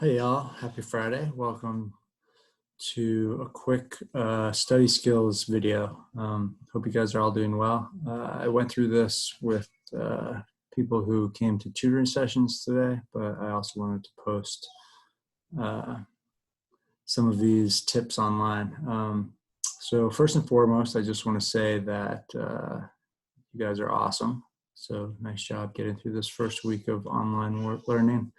Hey y'all, happy Friday. Welcome to a quick study skills video. Hope you guys are all doing well. I went through this with people who came to tutoring sessions today, but I also wanted to post some of these tips online. So first and foremost, I just want to say that you guys are awesome. So nice job getting through this first week of online learning.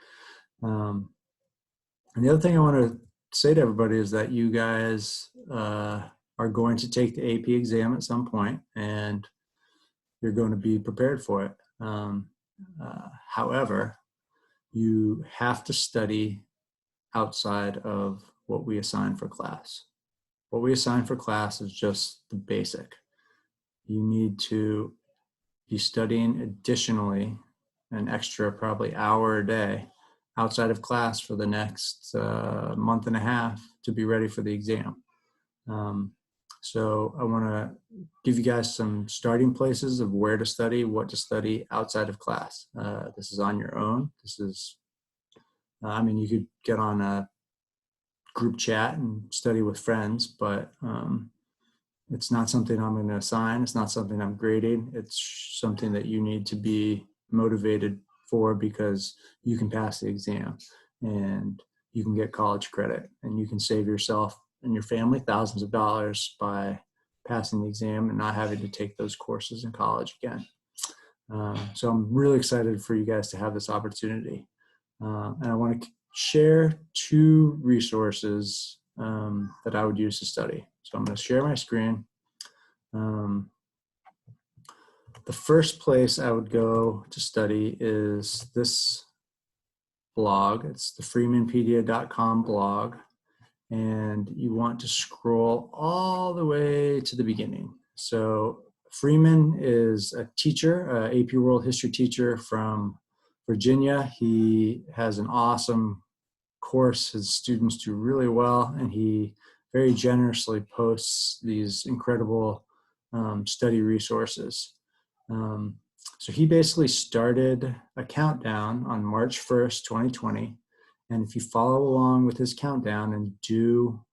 And the other thing I want to say to everybody is that you guys are going to take the AP exam at some point, and you're going to be prepared for it. However, you have to study outside of what we assign for class. What we assign for class is just the basic. You need to be studying additionally an extra probably hour a day outside of class for the next month and a half to be ready for the exam. So I want to give you guys some starting places of where to study, what to study outside of class. This is on your own. This is, you could get on a group chat and study with friends, but it's not something I'm going to assign. It's not something I'm grading. It's something that you need to be motivated for, because you can pass the exam and you can get college credit, and you can save yourself and your family thousands of dollars by passing the exam and not having to take those courses in college again. So I'm really excited for you guys to have this opportunity. And I want to share two resources that I would use to study. So I'm going to share my screen. The first place I would go to study is this blog. It's the freemanpedia.com blog. And you want to scroll all the way to the beginning. So Freeman is a teacher, AP World History teacher from Virginia. He has an awesome course. His students do really well, and he very generously posts these incredible study resources. So he basically started a countdown on March 1st, 2020. And if you follow along with his countdown and do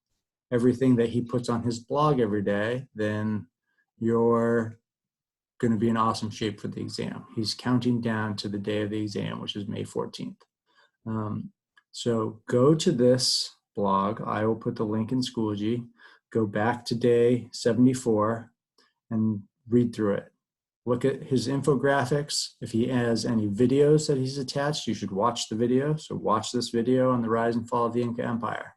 everything that he puts on his blog every day, then you're going to be in awesome shape for the exam. He's counting down to the day of the exam, which is May 14th. So go to this blog. I will put the link in Schoology. Go back to day 74 and read through it. Look at his infographics. If he has any videos that he's attached, you should watch the video. So watch this video on the rise and fall of the Inca Empire.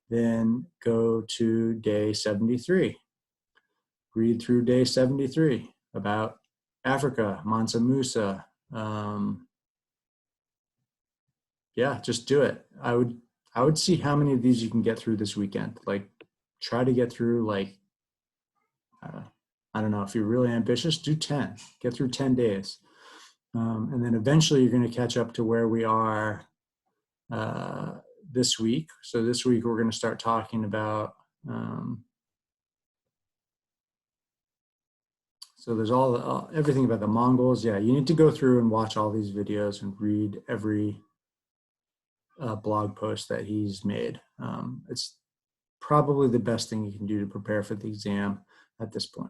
Then go to day 73. Read through day 73 about Africa, Mansa Musa. Just do it. I would see how many of these you can get through this weekend. Like, try to get through, I don't know, if you're really ambitious, do 10. Get through 10 days. And then eventually you're going to catch up to where we are this week. So this week we're going to start talking about, so there's everything about the Mongols. Yeah, you need to go through and watch all these videos and read every blog post that he's made. It's probably the best thing you can do to prepare for the exam at this point.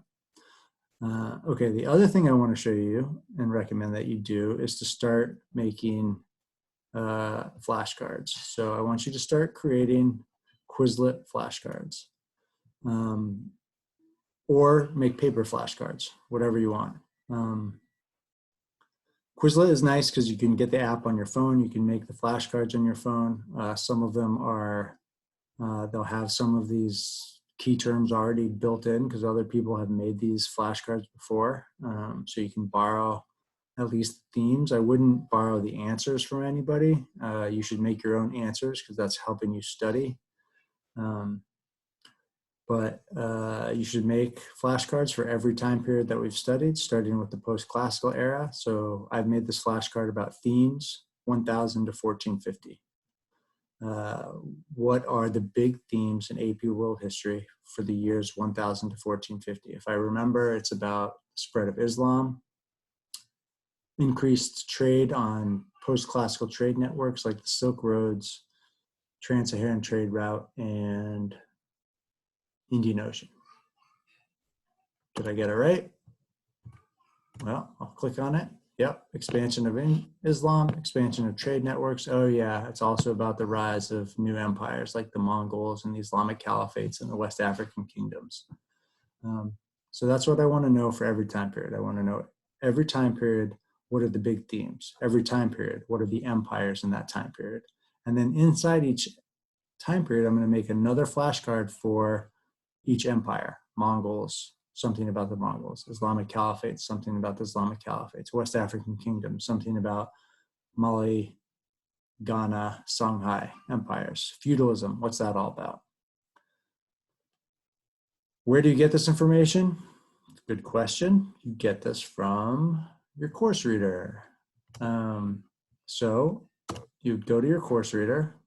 Okay, the other thing I want to show you and recommend that you do is to start making flashcards. So I want you to start creating Quizlet flashcards, or make paper flashcards, whatever you want. Quizlet is nice because you can get the app on your phone. You can make the flashcards on your phone. Some of them are, they'll have some of these key terms already built in because other people have made these flashcards before. So you can borrow at least themes. I wouldn't borrow the answers from anybody. You should make your own answers because that's helping you study. But you should make flashcards for every time period that we've studied, starting with the post-classical era. So I've made this flashcard about themes, 1000 to 1450. What are the big themes in AP World History for the years 1000 to 1450? If I remember, it's about the spread of Islam, increased trade on post-classical trade networks like the Silk Roads, Trans-Saharan trade route, and Indian Ocean. Did I get it right? Well, I'll click on it. Yep, expansion of Islam, expansion of trade networks. Oh yeah, it's also about the rise of new empires like the Mongols and the Islamic caliphates and the West African kingdoms. So that's what I want to know for every time period. I want to know every time period, what are the big themes? Every time period, what are the empires in that time period? And then inside each time period, I'm going to make another flashcard for each empire. Mongols, something about the Mongols. Islamic Caliphate, something about the Islamic Caliphates. West African Kingdom, something about Mali, Ghana, Songhai empires. Feudalism, what's that all about? Where do you get this information? Good question. You get this from your course reader. So you go to your course reader,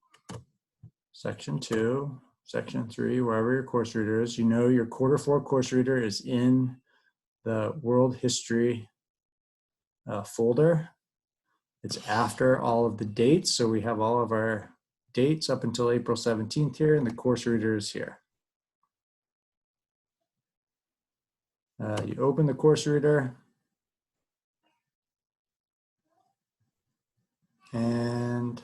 section 2, section 3, wherever your course reader is. You know your quarter 4 course reader is in the world history folder. It's after all of the dates. So we have all of our dates up until April 17th here, and the course reader is here. You open the course reader, and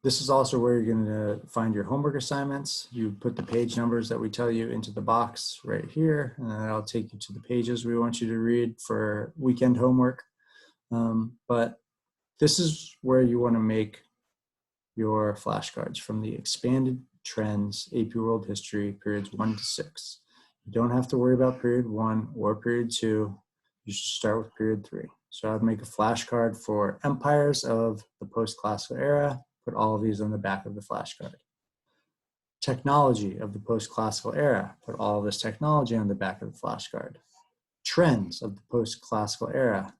this is also where you're going to find your homework assignments. You put the page numbers that we tell you into the box right here, and then that'll take you to the pages we want you to read for weekend homework. But this is where you want to make your flashcards from the expanded trends, AP World History, periods 1 to 6. You don't have to worry about period 1 or period 2. You should start with period 3. So I'd make a flashcard for empires of the post-classical era, put all of these on the back of the flashcard. Technology of the post-classical era, put all of this technology on the back of the flashcard. Trends of the post-classical era,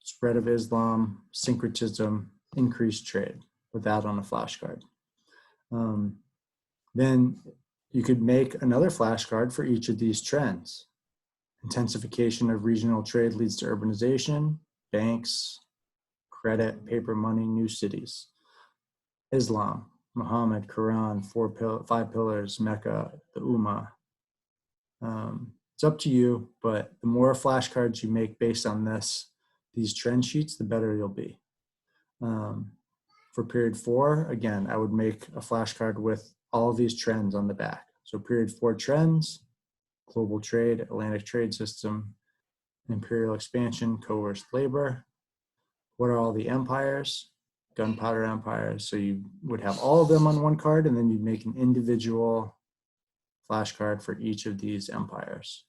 spread of Islam, syncretism, increased trade, put that on a flashcard. Then you could make another flashcard for each of these trends. Intensification of regional trade leads to urbanization, banks, credit, paper money, new cities. Islam, Muhammad, Quran, 5 pillars, Mecca, the Ummah. It's up to you, but the more flashcards you make based on these trend sheets, the better you'll be. For period 4, again, I would make a flashcard with all of these trends on the back. So period 4 trends, global trade, Atlantic trade system, imperial expansion, coerced labor. What are all the empires? Gunpowder empires. So you would have all of them on one card, and then you'd make an individual flashcard for each of these empires.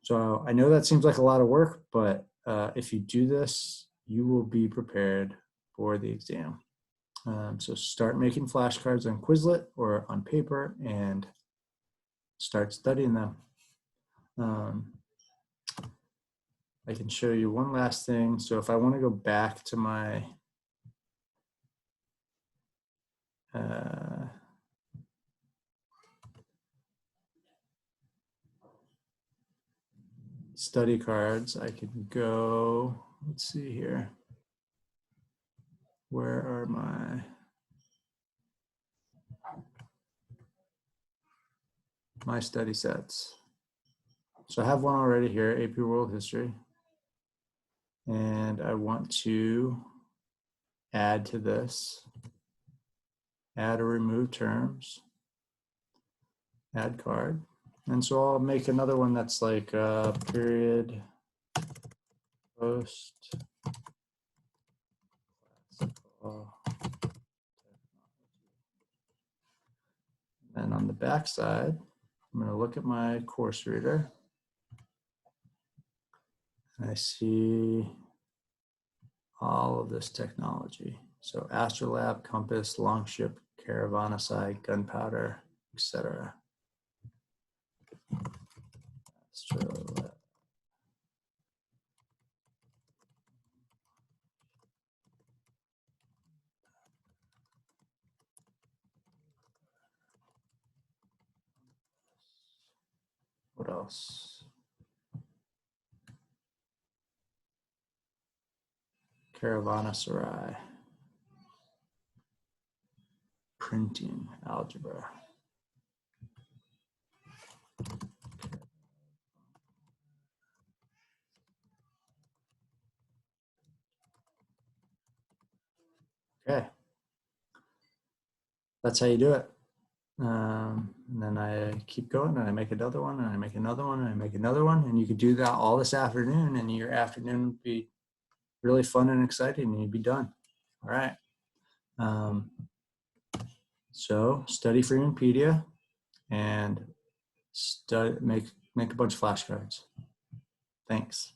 So I know that seems like a lot of work, but if you do this, you will be prepared for the exam. So start making flashcards on Quizlet or on paper and start studying them. I can show you one last thing. So if I want to go back to my study cards, I can go, let's see here. Where are my study sets? So I have one already here, AP World History. And I want to add to this, add or remove terms, add card. And so I'll make another one that's like period post classical. And on the back side, I'm going to look at my course reader. And I see all of this technology. So astrolabe, compass, longship, caravanserai, gunpowder, etc. Astrolabe. What else? Caravanserai. Printing algebra. Okay. That's how you do it. And then I keep going and I make another one and I make another one and I make another one. And you could do that all this afternoon and your afternoon would be really fun and exciting and you'd be done. All right. So study Freemanpedia and make a bunch of flashcards. Thanks.